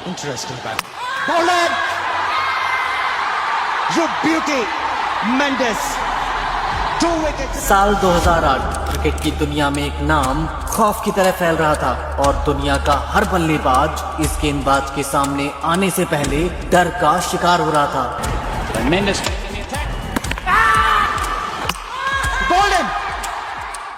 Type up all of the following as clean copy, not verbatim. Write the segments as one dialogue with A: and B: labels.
A: Interesting bat. Bowler! You beauty! Mendes! 2 wickets.
B: साल 2008 cricket की दुनिया में एक नाम खौफ की तरह फैल रहा था और दुनिया का हर बल्लेबाज इस गेंदबाज के सामने आने से पहले डर का शिकार हो रहा था।
A: Mendes. Bowled him!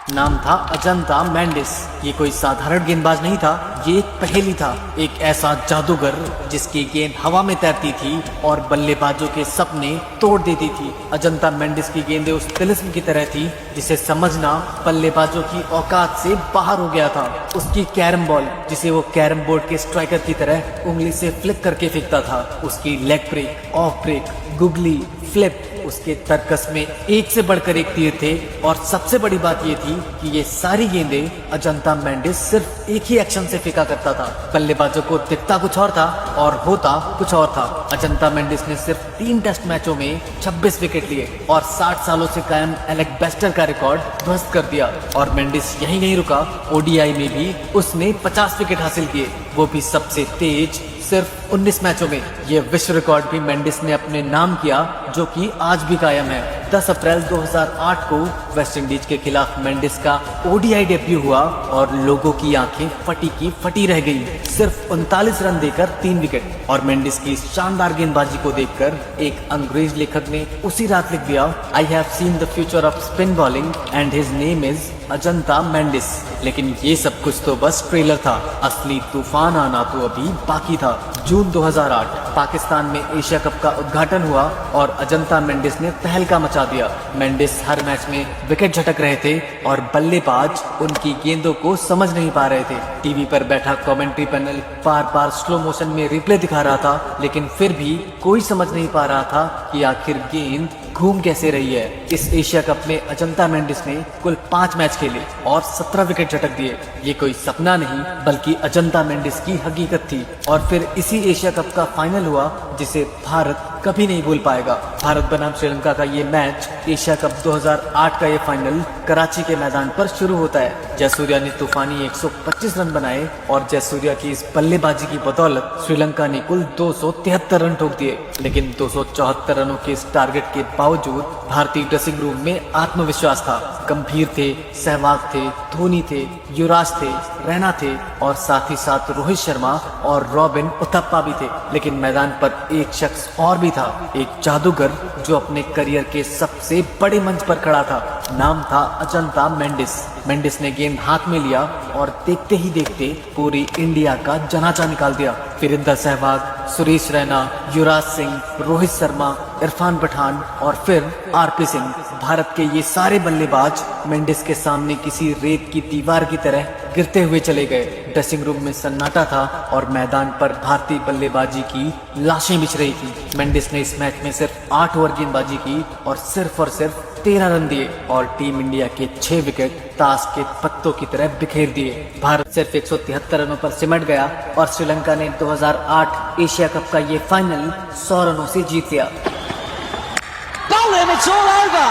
B: नाम था अजंता मेंडिस। ये कोई साधारण गेंदबाज नहीं था, ये एक पहेली था, एक ऐसा जादूगर जिसकी गेंद हवा में तैरती थी और बल्लेबाजों के सपने तोड़ देती थी। अजंता मेंडिस की गेंदें उस तिलिस्म की तरह थी जिसे समझना बल्लेबाजों की औकात से बाहर हो गया था। उसकी कैरम बॉल जिसे वो कैरम बोर्ड के स्ट्राइकर की तरह उंगली से फ्लिक करके फेंकता था, उसकी leg break, off break, googly, flip, उसके तर्कस में एक से बढ़कर एक तीर थे। और सबसे बड़ी बात ये थी कि ये सारी गेंदें अजंता मेंडिस सिर्फ एक ही एक्शन से फेंका करता था। बल्लेबाजों को दिखता कुछ और था और होता कुछ और था। अजंता मेंडिस ने सिर्फ 3 टेस्ट मैचों में 26 विकेट लिए और 60 सालों से कायम एलेक बेस्टर का रिकॉर्ड ध्वस्त कर दिया। और मेंडिस यही नहीं रुका, ओडीआई में भी उसने 50 विकेट हासिल किए, वो भी सबसे तेज सिर्फ 19 मैचों में। ये विश्व रिकॉर्ड भी मेंडिस ने अपने नाम किया, जो कि आज भी कायम है। 10 अप्रैल 2008 को वेस्ट इंडीज के खिलाफ मेंडिस का ओडीआई डेब्यू हुआ और लोगों की आंखें फटी की फटी रह गई। सिर्फ 39 रन देकर 3 विकेट। और मेंडिस की शानदार गेंदबाजी को देखकर एक अंग्रेज लेखक ने उसी रात लिख दिया, I have seen the future off spin bowling and his name is Ajanta Mendis. लेकिन ये सब कुछ तो बस ट्रेलर था, असली तूफान आना तो अभी बाकी था। जून 2008 पाकिस्तान में एशिया कप का उद्घाटन हुआ और अजंता मेंडिस ने तहलका मचा दिया। मेंडिस हर मैच में विकेट झटक रहे थे और बल्लेबाज उनकी गेंदों को समझ नहीं पा रहे थे। टीवी पर बैठा कमेंट्री पैनल बार बार स्लो मोशन में रिप्ले दिखा रहा था, लेकिन फिर भी कोई समझ नहीं पा रहा था कि आखिर गेंद घूम कैसे रही है। इस एशिया कप में अजंता मेंडिस ने कुल 5 मैच खेले और 17 विकेट झटक दिए। ये कोई सपना नहीं बल्कि अजंता मेंडिस की हकीकत थी। और फिर इसी एशिया कप का फाइनल हुआ जिसे भारत कभी नहीं भूल पाएगा। भारत बनाम श्रीलंका का ये मैच, एशिया कप 2008 का ये फाइनल कराची के मैदान पर शुरू होता है। जयसूर्या ने तूफानी 125 रन बनाए और जयसूर्या की इस बल्लेबाजी की बदौलत श्रीलंका ने कुल 273 रन ठोक दिए। लेकिन 274 रनों के इस टारगेट के बावजूद भारतीय ड्रेसिंग रूम में आत्मविश्वास था। गंभीर थे, सहवाग थे, धोनी थे, युवराज थे, रैना थे और साथ ही साथ रोहित शर्मा और रॉबिन उथप्पा भी थे। लेकिन मैदान पर एक शख्स और भी था, एक जादूगर जो अपने करियर के सबसे बड़े मंच पर खड़ा था। नाम था अजंता मेंडिस। मेंडिस ने गेंद हाथ में लिया और देखते ही देखते पूरी इंडिया का जनाजा निकाल दिया। वीरेंद्र सहवाग, सुरेश रैना, युवराज सिंह, रोहित शर्मा, इरफान पठान और फिर आरपी सिंह, भारत के ये सारे बल्लेबाज मेंडिस के सामने किसी रेत की दीवार की तरह गिरते हुए चले गए। ड्रेसिंग रूम में सन्नाटा था और मैदान पर भारतीय बल्लेबाजी की लाशें बिछ रही थी। मेंडिस ने इस मैच में सिर्फ 8 ओवर गेंदबाजी की और सिर्फ 13 रन दिए और टीम इंडिया के 6 विकेट ताश के पत्तों की तरह बिखेर दिए। भारत सिर्फ 173 रनों पर सिमट गया और श्रीलंका ने 2008 एशिया कप का ये फाइनल 100 रनों से जीत लिया।
C: It's all over.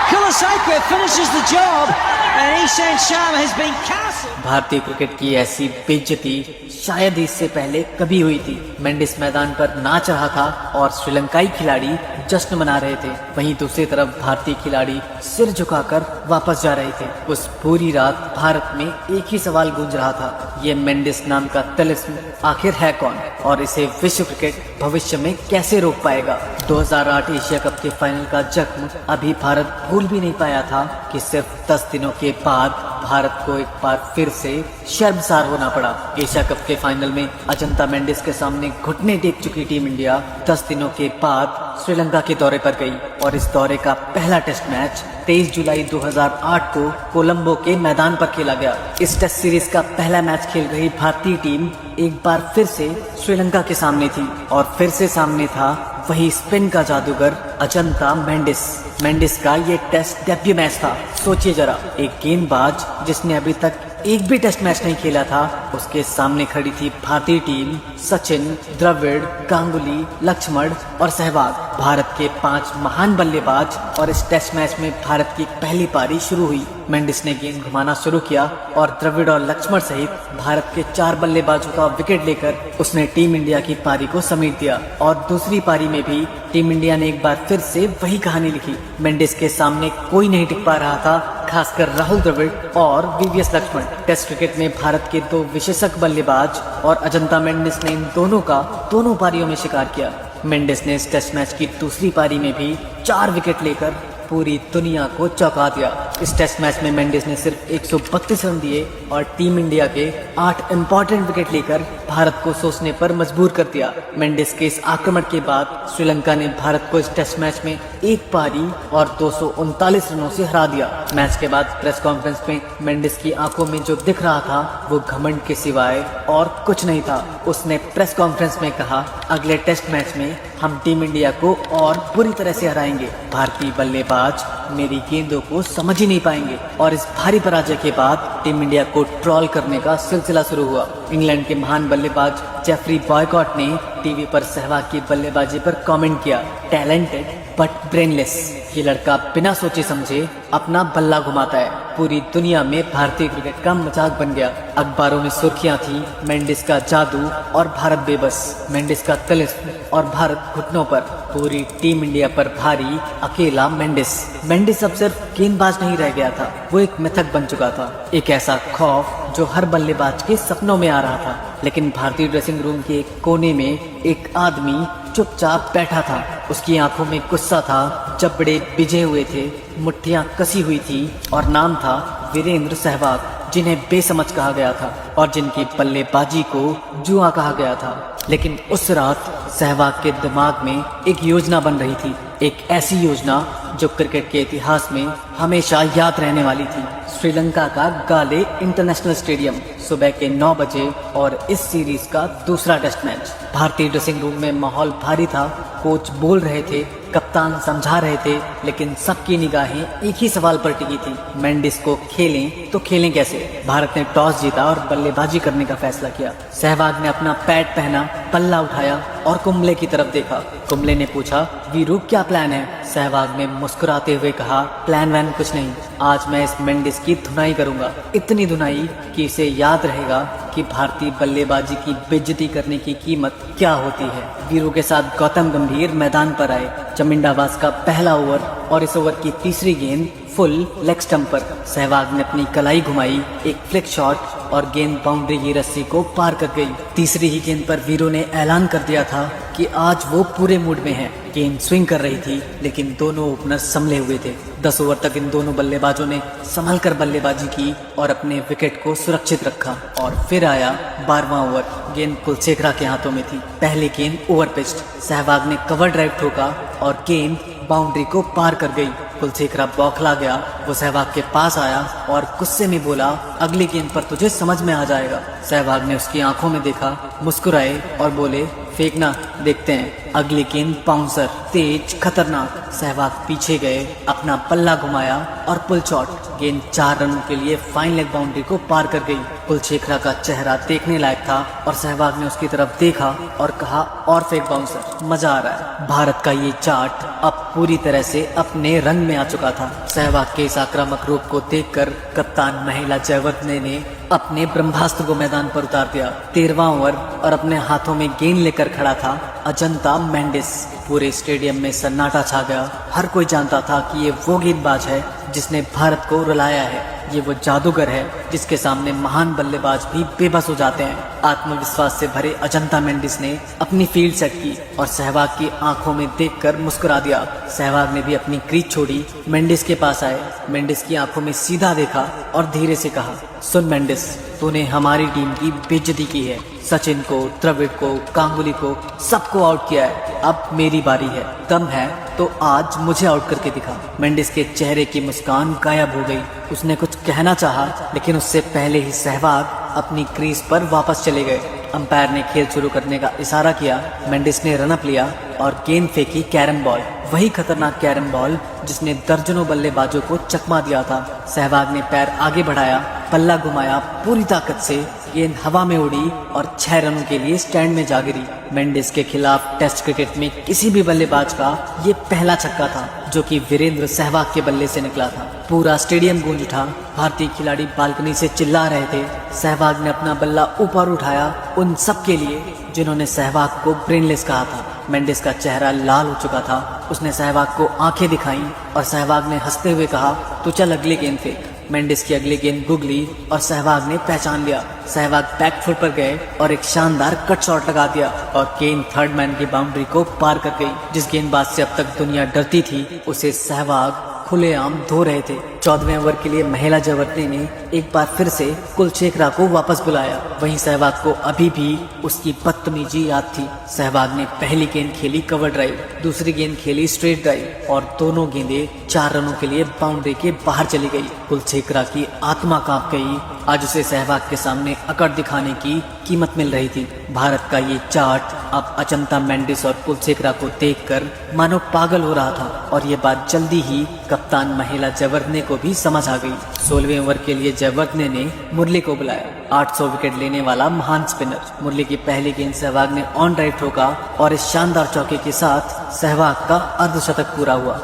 C: Kulaseka finishes the job and Ishant Sharma has been castled.
B: भारतीय क्रिकेट की ऐसी बेइज्जती शायद इससे पहले कभी हुई थी। मेंडिस मैदान पर नाच रहा था और श्रीलंकाई खिलाड़ी जश्न मना रहे थे। वहीं दूसरी तरफ भारतीय खिलाड़ी सिर झुकाकर वापस जा रहे थे। उस पूरी रात भारत में एक ही सवाल गूंज रहा था, ये मेंडिस नाम का तिलिस्म आखिर है कौन और इसे विश्व क्रिकेट भविष्य में कैसे रोक पाएगा। 2008 एशिया कप के फाइनल का जख्म अभी भारत भूल भी नहीं पाया था कि सिर्फ 10 दिनों के बाद भारत को एक बार फिर से शर्मसार होना पड़ा। एशिया कप के फाइनल में अजंता मेंडिस के सामने घुटने टेक चुकी टीम इंडिया 10 दिनों के बाद श्रीलंका के दौरे पर गई और इस दौरे का पहला टेस्ट मैच 23 जुलाई 2008 को कोलंबो के मैदान पर खेला गया। इस टेस्ट सीरीज का पहला मैच खेल रही भारतीय टीम एक बार फिर से श्रीलंका के सामने थी और फिर से सामने था वही स्पिन का जादूगर अजंता मेंडिस। मेंडिस का ये टेस्ट डेब्यू मैच था। सोचिए जरा, एक गेंदबाज जिसने अभी तक एक भी टेस्ट मैच नहीं खेला था, उसके सामने खड़ी थी भारतीय टीम सचिन, द्रविड़, गांगुली, लक्ष्मण और सहवाग, भारत के 5 महान बल्लेबाज। और इस टेस्ट मैच में भारत की पहली पारी शुरू हुई। मेंडिस ने गेंद घुमाना शुरू किया और द्रविड़ और लक्ष्मण सहित भारत के 4 बल्लेबाजों का विकेट लेकर उसने टीम इंडिया की पारी को समेट दिया। और दूसरी पारी में भी टीम इंडिया ने एक बार फिर से वही कहानी लिखी। मेंडिस के सामने कोई नहीं टिक पा रहा था, खासकर राहुल द्रविड़ और वीवीएस लक्ष्मण। टेस्ट क्रिकेट में भारत के 2 विशेषज्ञ बल्लेबाज और अजंता मेंडिस ने इन दोनों का दोनों पारियों में शिकार किया। मेंडिस ने इस टेस्ट मैच की दूसरी पारी में भी 4 विकेट लेकर पूरी दुनिया को चौंका दिया। इस टेस्ट मैच में मेंडिस ने सिर्फ 132 रन दिए और टीम इंडिया के 8 इंपॉर्टेंट विकेट लेकर भारत को सोचने पर मजबूर कर दिया। मेंडिस के इस आक्रमण के बाद श्रीलंका ने भारत को इस टेस्ट मैच में एक पारी और 239 रनों से हरा दिया। मैच के बाद प्रेस कॉन्फ्रेंस में मेंडिस की आंखों में जो दिख रहा था वो घमंड के सिवाय और कुछ नहीं था। उसने प्रेस कॉन्फ्रेंस में कहा, अगले टेस्ट मैच में हम टीम इंडिया को और बुरी तरह से हराएंगे। भारतीय बल्लेबाज मेरी गेंदों को समझ ही नहीं पाएंगे। और इस भारी पराजय के बाद टीम इंडिया को ट्रॉल करने का सिलसिला शुरू हुआ। इंग्लैंड के महान बल्लेबाज जेफरी बॉयकॉट ने टीवी पर सहवाग की बल्लेबाजी पर कमेंट किया, टैलेंटेड बट ब्रेनलेस। ये लड़का बिना सोचे समझे अपना बल्ला घुमाता है। पूरी दुनिया में भारतीय क्रिकेट का मजाक बन गया। अखबारों में सुर्खियां थी, मेंडिस का जादू और भारत बेबस, मेंडिस का तिलिस्म और भारत घुटनों पर। पूरी टीम इंडिया पर भारी अकेला मेंडिस अब सिर्फ गेंदबाज नहीं रह गया था, वो एक मिथक बन चुका था, एक ऐसा खौफ जो हर बल्लेबाज के सपनों में आ रहा था। लेकिन भारतीय ड्रेसिंग रूम के एक कोने में एक आदमी चुपचाप बैठा था। उसकी आंखों में गुस्सा था, जबड़े बिजे हुए थे, मुट्ठियां कसी हुई थी और नाम था वीरेंद्र सहवाग, जिन्हें बेसमझ कहा गया था और जिनकी बल्लेबाजी को जुआ कहा गया था। लेकिन उस रात सहवाग के दिमाग में एक योजना बन रही थी, एक ऐसी योजना जो क्रिकेट के इतिहास में हमेशा याद रहने वाली थी। श्रीलंका का गाले इंटरनेशनल स्टेडियम, सुबह के 9 बजे और इस सीरीज का दूसरा टेस्ट मैच। भारतीय ड्रेसिंग रूम में माहौल भारी था, कोच बोल रहे थे, कप्तान समझा रहे थे, लेकिन सबकी निगाहें एक ही सवाल पर टिकी थी, मेंडिस को खेलें तो खेलें कैसे। भारत ने टॉस जीता और बल्लेबाजी करने का फैसला किया। सहवाग ने अपना पैड पहना, पल्ला उठाया और कुंबले की तरफ देखा। कुंबले ने पूछा, वीरू क्या प्लान है? सहवाग ने मुस्कुराते हुए कहा, प्लान वैन कुछ नहीं, आज मैं इस मेंडिस की धुनाई करूंगा, इतनी धुनाई कि इसे याद रहेगा कि भारतीय बल्लेबाजी की बेइज्जती करने की कीमत क्या होती है। वीरू के साथ गौतम गंभीर मैदान पर आए। चमिंडाबाज का पहला ओवर और इस ओवर की तीसरी गेंद फुल लेग स्टंप पर। सहवाग ने अपनी कलाई घुमाई, एक फ्लिक शॉट और गेंद बाउंड्री की रस्सी को पार कर गई। तीसरी ही गेंद पर वीरू ने ऐलान कर दिया था कि आज वो पूरे मूड में हैं। गेंद स्विंग कर रही थी, लेकिन दोनों ओपनर संभले हुए थे। 10 ओवर तक इन दोनों बल्लेबाजों ने संभल कर बल्लेबाजी की और अपने विकेट को सुरक्षित रखा। और फिर आया 12वां ओवर। गेंद कुलशेखरा के हाथों में थी। पहली गेंद ओवर पिच्ड, सहवाग ने कवर ड्राइव ठोका और गेंद बाउंड्री को पार कर गई। कुलशेखरा बौखला गया। वो सहवाग के पास आया और गुस्से में बोला, अगली गेंद पर तुझे समझ में आ जाएगा। सहवाग ने उसकी आंखों में देखा, मुस्कुराए और बोले, फेंकना, देखते हैं। अगली गेंद बाउंसर, तेज, खतरनाक। सहवाग पीछे गए, अपना पल्ला घुमाया और पुल शॉट। गेंद 4 रनों के लिए फाइन लेग बाउंड्री को पार कर गई। कुलशेखरा का चेहरा देखने लायक था और सहवाग ने उसकी तरफ देखा और कहा, और फेंक बाउंसर, मजा आ रहा है। भारत का ये चार्ट अब पूरी तरह से अपने रंग में आ चुका था। सहवाग के इस आक्रामक रूप को देखकर कप्तान महिला जयवर्धने ने अपने ब्रह्मास्त्र को मैदान पर उतार दिया। 13वां ओवर और अपने हाथों में गेंद लेकर खड़ा था अजंता मेंडिस। पूरे स्टेडियम में सन्नाटा छा गया। हर कोई जानता था कि ये वो गेंदबाज है जिसने भारत को रुलाया है। ये वो जादूगर है जिसके सामने महान बल्लेबाज भी बेबस हो जाते हैं। आत्मविश्वास से भरे अजंता मेंडिस ने अपनी फील्ड सेट की और सहवाग की आंखों में देखकर मुस्कुरा दिया। सहवाग ने भी अपनी क्रीज छोड़ी, मेंडिस के पास आए। मेंडिस की आंखों में सीधा देखा और धीरे से कहा, सुन मेंडिस, तूने हमारी टीम की बेइज्जती की है। सचिन को, द्रविड़ को, गांगुली को, सबको आउट किया है। अब मेरी बारी है। दम है तो आज मुझे आउट करके दिखा। मेंडिस के चेहरे की मुस्कान गायब हो गई। उसने कुछ कहना चाहा, लेकिन उससे पहले ही सहवाग अपनी क्रीज पर वापस चले गए। अंपायर ने खेल शुरू करने का इशारा किया। मेंडिस ने रनअप लिया और गेंद फेंकी कैरम बॉल, वही खतरनाक कैरम बॉल जिसने दर्जनों बल्लेबाजों को चकमा दिया था। सहवाग ने पैर आगे बढ़ाया, बल्ला घुमाया पूरी ताकत से, गेंद हवा में उड़ी और 6 रनों के लिए स्टैंड में जा गिरी। मेंडिस के खिलाफ टेस्ट क्रिकेट में किसी भी बल्लेबाज का ये पहला छक्का था जो कि वीरेंद्र सहवाग के बल्ले से निकला था। पूरा स्टेडियम गूंज उठा। भारतीय खिलाड़ी बालकनी से चिल्ला रहे थे। सहवाग ने अपना बल्ला ऊपर उठाया उन सब के लिए जिन्होंने सहवाग को ब्रेनलेस कहा था। मेंडिस का चेहरा लाल हो चुका था। उसने सहवाग को आंखें दिखाई और सहवाग ने हंसते हुए कहा, तू चल अगली गेंद फेंक। मेंडिस की अगली गेंद गुगली और सहवाग ने पहचान लिया। सहवाग बैकफुट पर गए और एक शानदार कट शॉट लगा दिया और गेंद थर्ड मैन की बाउंड्री को पार कर गई। जिस गेंदबाज से अब तक दुनिया डरती थी उसे सहवाग खुलेआम धो रहे थे। 14वें ओवर के लिए महिला जयवर्धने ने एक बार फिर से कुलशेखरा को वापस बुलाया। वहीं सहवाग को अभी भी उसकी बदतमीजी याद थी। सहवाग ने पहली गेंद खेली कवर ड्राइव, दूसरी गेंद खेली स्ट्रेट ड्राइव और दोनों गेंदें 4 रनों के लिए बाउंड्री के बाहर चली गई। कुलशेखरा की आत्मा कांप गई। आज उसे सहवाग के सामने अकड़ दिखाने की कीमत मिल रही थी। भारत का ये चार्ट अब अजंता मेंडिस और कुलशेखरा को देखकर मानो पागल हो रहा था और ये बात जल्दी ही कप्तान महिला जयवर्धने को भी समझ आ गई। 16वें ओवर के लिए जयवर्धने ने मुरली को बुलाया। 800 विकेट लेने वाला महान स्पिनर। मुरली की पहली गेंद सहवाग ने ऑन ड्राइव ठोका और इस शानदार चौके के साथ सहवाग का अर्धशतक पूरा हुआ।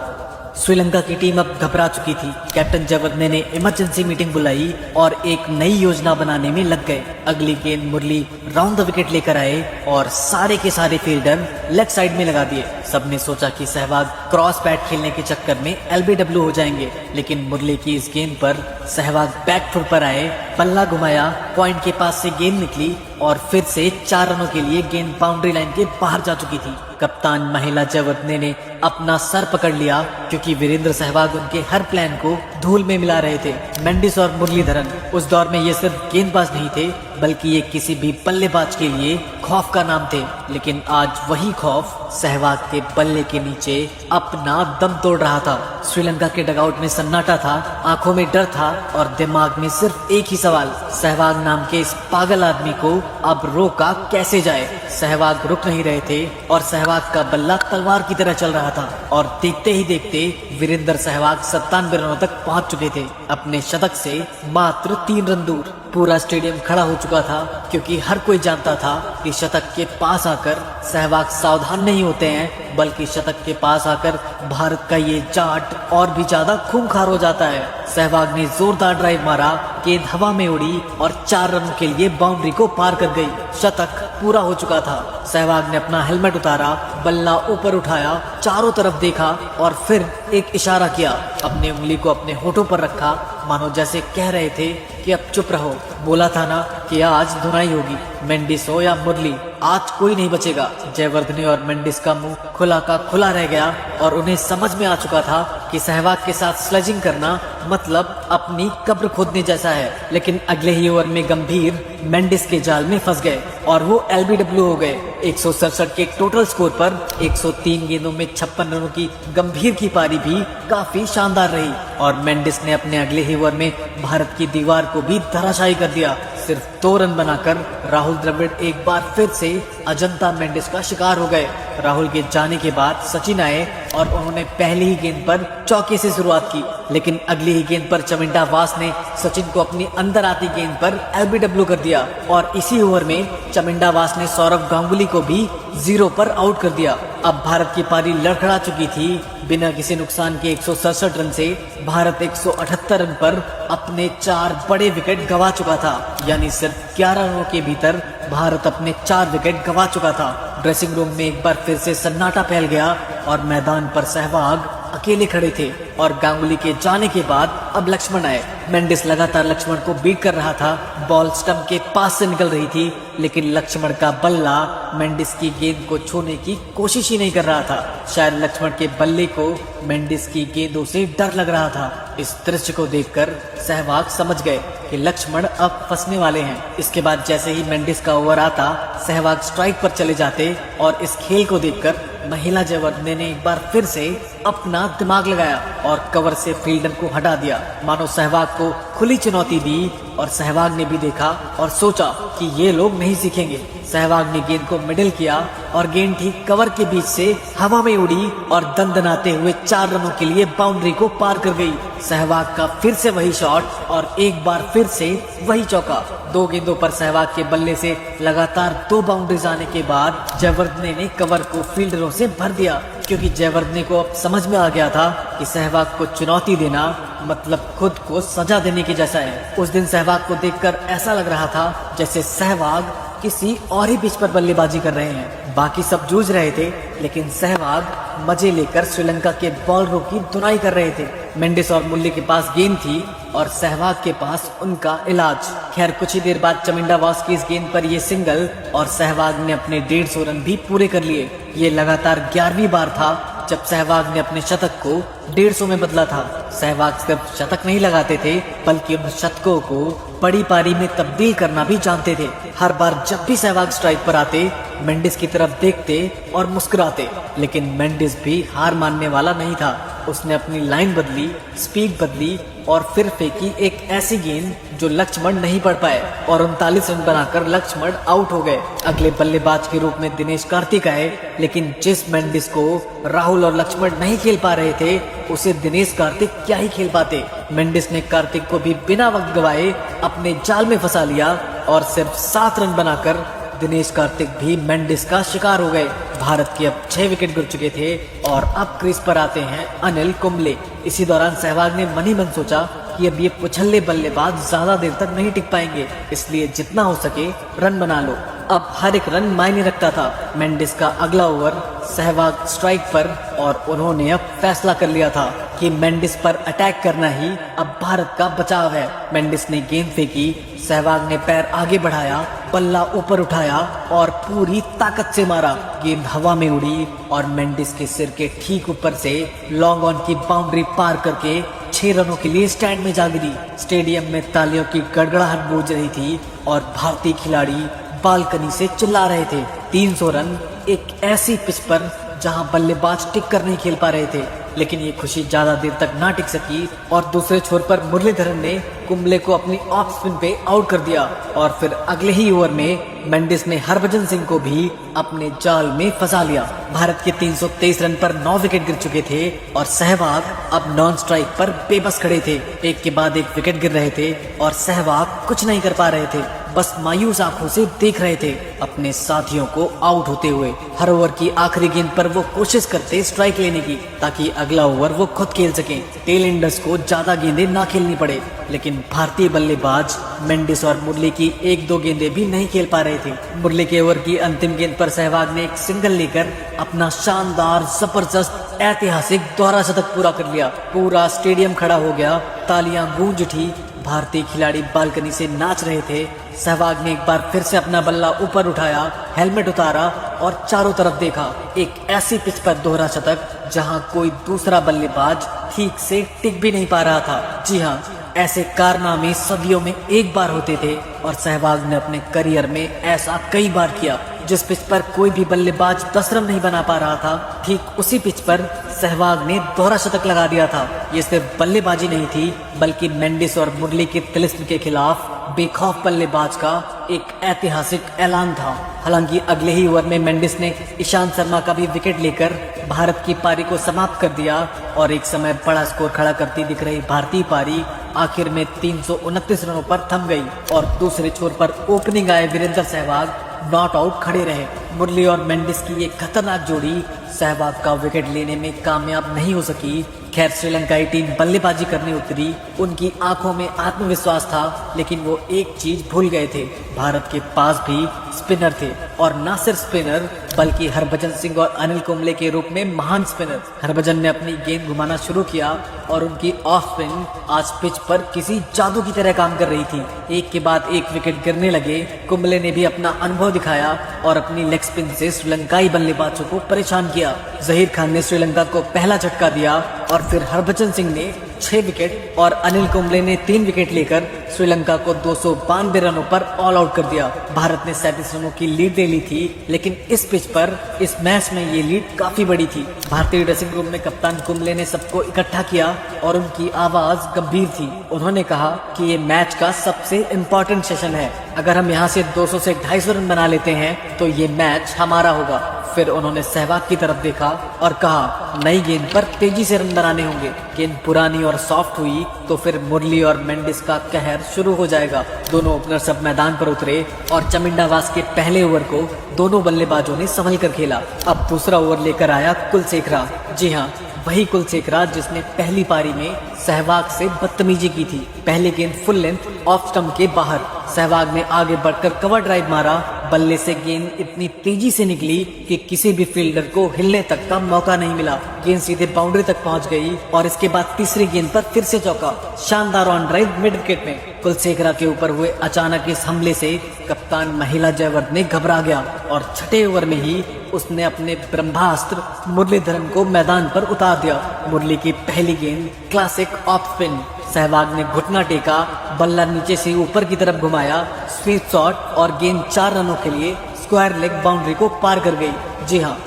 B: श्रीलंका की टीम अब घबरा चुकी थी। कैप्टन जयवर्धने ने इमरजेंसी मीटिंग बुलाई और एक नई योजना बनाने में लग गए। अगली गेंद मुरली राउंड द विकेट लेकर आए और सारे के सारे फील्डर लेग साइड में लगा दिए। सबने सोचा कि सहवाग क्रॉस बैट खेलने के चक्कर में LBW हो जाएंगे, लेकिन मुरली की इस गेंद पर सहवाग बैकफुट पर आए, बल्ला घुमाया, पॉइंट के पास से गेंद निकली और फिर से 4 रनों के लिए गेंद बाउंड्री लाइन के बाहर जा चुकी थी। कप्तान महिला जयवर्धने ने अपना सर पकड़ लिया क्योंकि वीरेंद्र सहवाग उनके हर प्लान को धूल में मिला रहे थे। मेंडिस और मुरलीधरन उस दौर में ये सिर्फ गेंदबाज नहीं थे बल्कि ये किसी भी बल्लेबाज के लिए खौफ का नाम थे। लेकिन आज वही खौफ सहवाग के बल्ले के नीचे अपना दम तोड़ रहा था। श्रीलंका के डगआउट में सन्नाटा था, आंखों में डर था और दिमाग में सिर्फ एक ही सवाल, सहवाग नाम के इस पागल आदमी को अब रोका कैसे जाए। सहवाग रुक नहीं रहे थे और सहवाग का बल्ला तलवार की तरह चल रहा था और देखते ही देखते वीरेंद्र सहवाग 97 रनों तक पहुंच चुके थे, अपने शतक से मात्र 3 रन दूर। पूरा स्टेडियम खड़ा हो चुका था क्योंकि हर कोई जानता था कि शतक के पास आकर सहवाग सावधान नहीं होते हैं बल्कि शतक के पास आकर भारत का ये जाट और भी ज्यादा खूंखार हो जाता है। सहवाग ने जोरदार ड्राइव मारा, गेंद हवा में उड़ी और 4 रनों के लिए बाउंड्री को पार कर गई। शतक पूरा हो चुका था। सहवाग ने अपना हेलमेट उतारा, बल्ला ऊपर उठाया, चारों तरफ देखा और फिर एक इशारा किया। अपनी उंगली को अपने होठों पर रखा, मानो जैसे कह रहे थे कि अब चुप रहो। बोला था ना कि आज धुनाई होगी, मेंडिस हो या मुरली, आज कोई नहीं बचेगा। जयवर्धने और मेंडिस का मुंह खुला का खुला रह गया और उन्हें समझ में आ चुका था कि सहवाग के साथ स्लेजिंग करना मतलब अपनी कब्र खोदने जैसा है। लेकिन अगले ही ओवर में गंभीर मेंडिस के जाल में फंस गए और वो LBW हो गए। 167 के टोटल स्कोर पर 103 गेंदों में 56 रनों की गंभीर की पारी भी काफी शानदार रही और मेंडिस ने अपने अगले ही ओवर में भारत की दीवार को भी धराशायी कर दिया। सिर्फ 2 रन बनाकर राहुल द्रविड़ एक बार फिर से अजंता मेंडिस का शिकार हो गए। राहुल के जाने के बाद सचिन आए और उन्होंने पहली ही गेंद पर चौके से शुरुआत की, लेकिन अगली ही गेंद पर चमिंडा वास ने सचिन को अपनी अंदर आती गेंद पर LBW कर दिया और इसी ओवर में चमिंडा वास ने सौरव गांगुली को भी 0 पर आउट कर दिया। अब भारत की पारी लड़खड़ा चुकी थी। बिना किसी नुकसान के 167 रन से भारत 178 रन पर अपने 4 बड़े विकेट गंवा चुका था, यानी सिर्फ 11 रनों के भीतर भारत अपने 4 विकेट गंवा चुका था। ड्रेसिंग रूम में एक बार फिर से सन्नाटा फैल गया और मैदान पर सहवाग अकेले खड़े थे और गांगुली के जाने के बाद अब लक्ष्मण आए। मेंडिस लगातार लक्ष्मण को बीट कर रहा था, बॉल स्टंप के पास से निकल रही थी, लेकिन लक्ष्मण का बल्ला मेंडिस की गेंद को छूने की कोशिश ही नहीं कर रहा था। शायद लक्ष्मण के बल्ले को मेंडिस की गेंदों से डर लग रहा था। इस दृश्य को देखकर सहवाग समझ गए कि लक्ष्मण अब फंसने वाले हैं। इसके बाद जैसे ही मेंडिस का ओवर आता, सहवाग स्ट्राइक पर चले जाते और इस खेल को देखकर महिला जयवर्धने ने एक बार फिर से अपना दिमाग लगाया और कवर से फील्डर को हटा दिया। मानो सहवाग को खुली चुनौती दी और सहवाग ने भी देखा और सोचा कि ये लोग नहीं सीखेंगे। सहवाग ने गेंद को मिडिल किया और गेंद ठीक कवर के बीच से हवा में उड़ी और दंदनाते हुए 4 रनों के लिए बाउंड्री को पार कर गई। सहवाग का फिर से वही शॉट और एक बार फिर से वही चौका। 2 गेंदों पर सहवाग के बल्ले से लगातार 2 बाउंड्रीज आने के बाद जयवर्धने ने कवर को फील्डरों से भर दिया, क्योंकि जयवर्धने को अब समझ में आ गया था कि सहवाग को चुनौती देना मतलब खुद को सजा देने के जैसा है। उस दिन सहवाग को देखकर ऐसा लग रहा था जैसे सहवाग किसी और ही पिच पर बल्लेबाजी कर रहे हैं। बाकी सब जूझ रहे थे, लेकिन सहवाग मजे लेकर श्रीलंका के बॉलरों की धुनाई कर रहे थे। मेंडिस और मुरली के पास गेंद थी और सहवाग के पास उनका इलाज। खैर कुछ ही देर बाद चमिंडा वास की इस गेंद पर ये सिंगल और सहवाग ने अपने 150 रन भी पूरे कर लिए। ये लगातार 11वीं बार था जब सहवाग ने अपने शतक को 150 में बदला था। सहवाग सिर्फ शतक नहीं लगाते थे, बल्कि उन शतकों को बड़ी पारी में तब्दील करना भी जानते थे। हर बार जब भी सहवाग स्ट्राइक पर आते, मेंडिस की तरफ देखते और मुस्कुराते, लेकिन मेंडिस भी हार मानने वाला नहीं था। उसने अपनी लाइन बदली, स्पीड बदली और फिर फेंकी एक ऐसी गेंद जो लक्ष्मण नहीं पढ़ पाए और 39 रन बनाकर लक्ष्मण आउट हो गए। अगले बल्लेबाज के रूप में दिनेश कार्तिक आए, लेकिन जिस मेंडिस को राहुल और लक्ष्मण नहीं खेल पा रहे थे, उसे दिनेश कार्तिक क्या ही खेल पाते। मेंडिस ने कार्तिक को भी बिना वक्त गवाए अपने जाल में फंसा लिया और सिर्फ 7 रन बनाकर दिनेश कार्तिक भी मेंडिस का शिकार हो गए। भारत के अब 6 विकेट गिर चुके थे और अब क्रीज पर आते हैं अनिल कुंबले। इसी दौरान सहवाग ने मन ही मन सोचा कि अब ये पुछल्ले बल्लेबाज ज्यादा देर तक नहीं टिक पाएंगे, इसलिए जितना हो सके रन बना लो। अब हर एक रन मायने रखता था। मेंडिस का अगला ओवर सहवाग स्ट्राइक पर और उन्होंने अब फैसला कर लिया था कि मेंडिस पर अटैक करना ही अब भारत का बचाव है। मेंडिस ने गेंद फेंकी, सहवाग ने पैर आगे बढ़ाया, बल्ला ऊपर उठाया और पूरी ताकत से मारा। गेंद हवा में उड़ी और मेंडिस के सिर के ठीक ऊपर से लॉन्ग ऑन की बाउंड्री पार करके 6 रनों के लिए स्टैंड में जा गिरी। स्टेडियम में तालियों की गड़गड़ाहट गूंज रही थी और भारतीय खिलाड़ी बालकनी से चिल्ला रहे थे। 300 रन एक ऐसी पिच पर जहां बल्लेबाज टिक कर नहीं खेल पा रहे थे, लेकिन ये खुशी ज्यादा देर तक ना टिक सकी और दूसरे छोर पर मुरलीधरन ने कुंबले को अपनी ऑफ स्पिन पे आउट कर दिया और फिर अगले ही ओवर में मेंडिस ने हरभजन सिंह को भी अपने जाल में फंसा लिया। भारत के 323 रन पर 9 विकेट गिर चुके थे और सहवाग अब नॉन स्ट्राइक पर बेबस खड़े थे। एक के बाद एक विकेट गिर रहे थे और सहवाग कुछ नहीं कर पा रहे थे, बस मायूस आंखों से देख रहे थे अपने साथियों को आउट होते हुए। हर ओवर की आखिरी गेंद पर वो कोशिश करते स्ट्राइक लेने की, ताकि अगला ओवर वो खुद खेल सकें। टेल एंडर्स को ज्यादा गेंदें ना खेलनी पड़े, लेकिन भारतीय बल्लेबाज मेंडिस और मुरली की 1-2 गेंदें भी नहीं खेल पा रहे थे। मुरली के ओवर की अंतिम गेंद पर सहवाग ने एक सिंगल लेकर अपना शानदार जबरदस्त ऐतिहासिक दोहरा शतक पूरा कर लिया। पूरा स्टेडियम खड़ा हो गया, तालियां गूंज उठी, भारतीय खिलाड़ी बालकनी से नाच रहे थे। सहवाग ने एक बार फिर से अपना बल्ला ऊपर उठाया, हेलमेट उतारा और चारों तरफ देखा। एक ऐसी पिच पर दोहरा शतक जहां कोई दूसरा बल्लेबाज ठीक से टिक भी नहीं पा रहा था। जी हाँ, ऐसे कारनामे सदियों में एक बार होते थे और सहवाग ने अपने करियर में ऐसा कई बार किया। जिस पिच पर कोई भी बल्लेबाज 10 रन नहीं बना पा रहा था, ठीक उसी पिच पर सहवाग ने दोहरा शतक लगा दिया था। ये सिर्फ बल्लेबाजी नहीं थी, बल्कि मेंडिस और मुरली के तिलिस्म के खिलाफ बेखौफ बल्लेबाज का एक ऐतिहासिक ऐलान था। हालांकि अगले ही ओवर में मेंडिस ने ईशांत शर्मा का भी विकेट लेकर भारत की पारी को समाप्त कर दिया और एक समय बड़ा स्कोर खड़ा करती दिख रही भारतीय पारी आखिर में 329 रनों पर थम गई और दूसरे छोर पर ओपनिंग आए वीरेंद्र सहवाग नॉट आउट खड़े रहे। मुरली और मेंडिस की ये खतरनाक जोड़ी सहवाग का विकेट लेने में कामयाब नहीं हो सकी। खैर श्रीलंकाई टीम बल्लेबाजी करने उतरी, उनकी आंखों में आत्मविश्वास था, लेकिन वो एक चीज भूल गए थे, भारत के पास भी स्पिनर थे और न सिर्फ स्पिनर बल्कि हरभजन सिंह और अनिल कुंबले के रूप में महान स्पिनर। हरभजन ने अपनी गेंद घुमाना शुरू किया और उनकी ऑफ स्पिन आज पिच पर किसी जादू की तरह काम कर रही थी। एक के बाद एक विकेट गिरने लगे। कुंबले ने भी अपना अनुभव दिखाया और अपनी लेग स्पिन से श्रीलंकाई बल्लेबाजों को परेशान किया। जहीर खान ने श्रीलंका को पहला झटका दिया और फिर हरभजन सिंह ने 6 विकेट और अनिल कुंबले ने 3 विकेट लेकर श्रीलंका को 292 रनों पर ऑल आउट कर दिया। भारत ने 37 रनों की लीड ले ली थी, लेकिन इस पिच पर इस मैच में ये लीड काफी बड़ी थी। भारतीय ड्रेसिंग रूम में कप्तान कुंबले ने सबको इकट्ठा किया और उनकी आवाज गंभीर थी। उन्होंने कहा कि ये मैच का सबसे इम्पोर्टेंट सेशन है। अगर हम यहाँ से 200 से 250 रन बना लेते हैं तो ये मैच हमारा होगा। फिर उन्होंने सहवाग की तरफ देखा और कहा नई गेंद पर तेजी से रन बनाने होंगे। गेंद पुरानी और सॉफ्ट हुई तो फिर मुरली और मेंडिस का कहर शुरू हो जाएगा। दोनों ओपनर सब मैदान पर उतरे और चमिंडावास के पहले ओवर को दोनों बल्लेबाजों ने संभल कर खेला। अब दूसरा ओवर लेकर आया कुलशेखरा। जी हाँ, वही कुलशेखरा जिसने पहली पारी में सहवाग से बदतमीजी की थी। पहली गेंद फुल लेंथ ऑफ स्टंप के बाहर। सहवाग ने आगे बढ़कर कवर ड्राइव मारा। बल्ले से गेंद इतनी तेजी से निकली कि किसी भी फील्डर को हिलने तक का मौका नहीं मिला। गेंद सीधे बाउंड्री तक पहुंच गई और इसके बाद तीसरी गेंद पर फिर से चौका। शानदार ऑन ड्राइव मिड विकेट में। कुलशेखरा के ऊपर हुए अचानक इस हमले से कप्तान महिला जयवर्धने घबरा गया और छठे ओवर में ही उसने अपने ब्रह्मास्त्र मुरलीधरन को मैदान पर उतार दिया। मुरली की पहली गेंद क्लासिक ऑफ स्पिन। सहवाग ने घुटना टेका, बल्ला नीचे से ऊपर की तरफ घुमाया, स्वीप शॉट और गेंद 4 रनों के लिए स्क्वायर लेग बाउंड्री को पार कर गई। जी हाँ,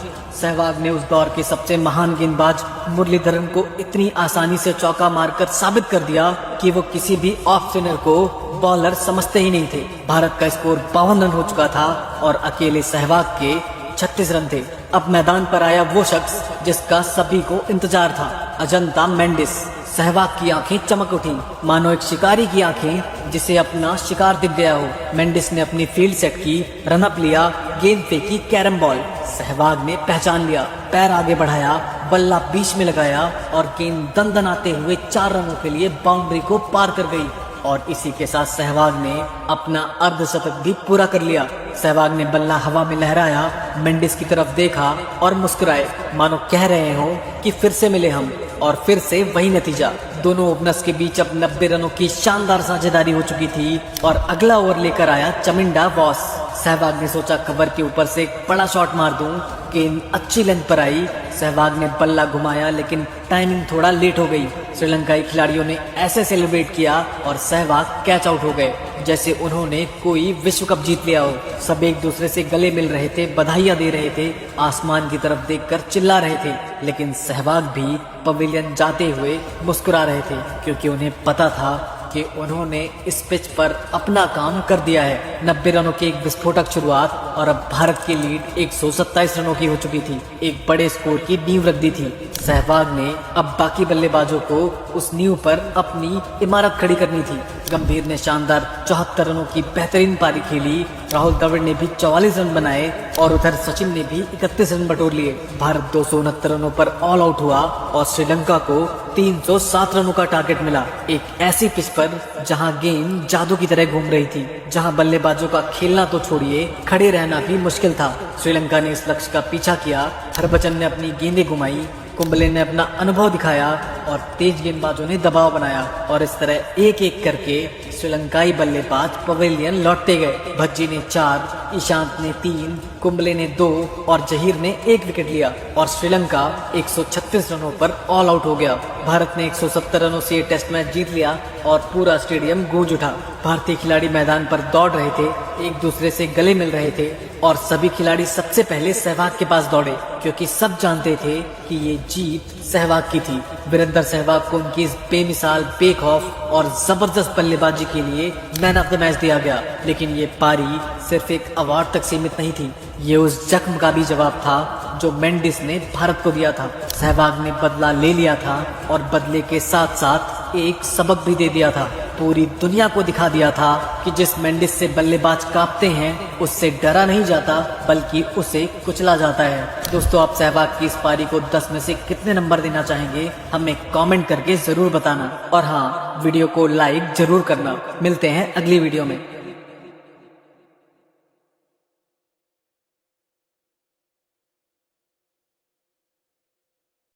B: सहवाग ने उस दौर के सबसे महान गेंदबाज मुरलीधरन को इतनी आसानी से चौका मारकर साबित कर दिया कि वो किसी भी ऑफ स्पिनर को बॉलर समझते ही नहीं थे। भारत का स्कोर 52 रन हो चुका था और अकेले सहवाग के 36 रन थे। अब मैदान पर आया वो शख्स जिसका सभी को इंतजार था, अजंता मेंडिस। सहवाग की आंखें चमक उठी, मानो एक शिकारी की आंखें जिसे अपना शिकार दिख गया हो। मेंडिस ने अपनी फील्ड सेट की, रनअप लिया, गेंद फेंकी कैरम बॉल। सहवाग ने पहचान लिया, पैर आगे बढ़ाया, बल्ला बीच में लगाया और गेंद दंदनाते हुए 4 रनों के लिए बाउंड्री को पार कर गई। और इसी के साथ सहवाग ने अपना अर्धशतक भी पूरा कर लिया। सहवाग ने बल्ला हवा में लहराया, मेंडिस की तरफ देखा और मुस्कुराए, मानो कह रहे हो कि फिर से मिले हम। और फिर से वही नतीजा। दोनों ओपनर्स के बीच अब 90 रनों की शानदार साझेदारी हो चुकी थी और अगला ओवर लेकर आया चमिंडावास। सहवाग ने सोचा कवर के ऊपर से एक बड़ा शॉट मार दूं। गेंद अच्छी लेंथ पर आई। सहवाग ने बल्ला घुमाया लेकिन टाइमिंग थोड़ा लेट हो गई। श्रीलंकाई खिलाड़ियों ने ऐसे सेलिब्रेट किया और सहवाग कैच आउट हो गए जैसे उन्होंने कोई विश्व कप जीत लिया हो। सब एक दूसरे से गले मिल रहे थे, बधाइयां दे रहे थे, आसमान की तरफ देखकर चिल्ला रहे थे। लेकिन सहवाग भी पवेलियन जाते हुए मुस्कुरा रहे थे क्योंकि उन्हें पता था कि उन्होंने इस पिच पर अपना काम कर दिया है। 90 रनों की एक विस्फोटक शुरुआत और अब भारत की लीड 127 रनों की हो चुकी थी। एक बड़े स्कोर की नींव रख दी थी। सहवाग ने अब बाकी बल्लेबाजों को उस नींव पर अपनी इमारत खड़ी करनी थी। गंभीर ने शानदार 74 रनों की बेहतरीन पारी खेली। राहुल द्रविड़ ने भी 44 रन बनाए और उधर सचिन ने भी 31 रन बटोर लिए। भारत 269 रनों पर ऑल आउट हुआ और श्रीलंका को 307 रनों का टारगेट मिला। एक ऐसी पिच पर जहां गेंद जादू की तरह घूम रही थी, जहां बल्लेबाजों का खेलना तो छोड़िए, खड़े रहना भी मुश्किल था। श्रीलंका ने इस लक्ष्य का पीछा किया। हरभजन ने अपनी गेंदें घुमाई, कुंबले ने अपना अनुभव दिखाया और तेज गेंदबाजों ने दबाव बनाया और इस तरह एक एक करके श्रीलंकाई बल्लेबाज पवेलियन लौटते गए। भज्जी ने 4, ईशांत ने 3, कुंबले ने 2 और जहीर ने 1 विकेट लिया और श्रीलंका 136 रनों पर ऑल आउट हो गया। भारत ने 170 रनों से ये टेस्ट मैच जीत लिया और पूरा स्टेडियम गूंज उठा। भारतीय खिलाड़ी मैदान पर दौड़ रहे थे, एक दूसरे से गले मिल रहे थे और सभी खिलाड़ी सबसे पहले सहवाग के पास दौड़े क्योंकि सब जानते थे कि ये जीत सहवाग की थी। वीरेंद्र सहवाग को उनकी इस बेमिसाल, बेखौफ और जबरदस्त बल्लेबाजी के लिए मैन ऑफ द मैच दिया गया। लेकिन ये पारी सिर्फ एक अवार्ड तक सीमित नहीं थी, ये उस जख्म का भी जवाब था जो मेंडिस ने भारत को दिया था। सहवाग ने बदला ले लिया था और बदले के साथ साथ एक सबक भी दे दिया था। पूरी दुनिया को दिखा दिया था कि जिस मेंडिस से बल्लेबाज कांपते हैं उससे डरा नहीं जाता बल्कि उसे कुचला जाता है। दोस्तों, आप सहवाग की इस पारी को 10 में से कितने नंबर देना चाहेंगे हमें कमेंट करके जरूर बताना और हाँ, वीडियो को लाइक जरूर करना। मिलते हैं अगली वीडियो में।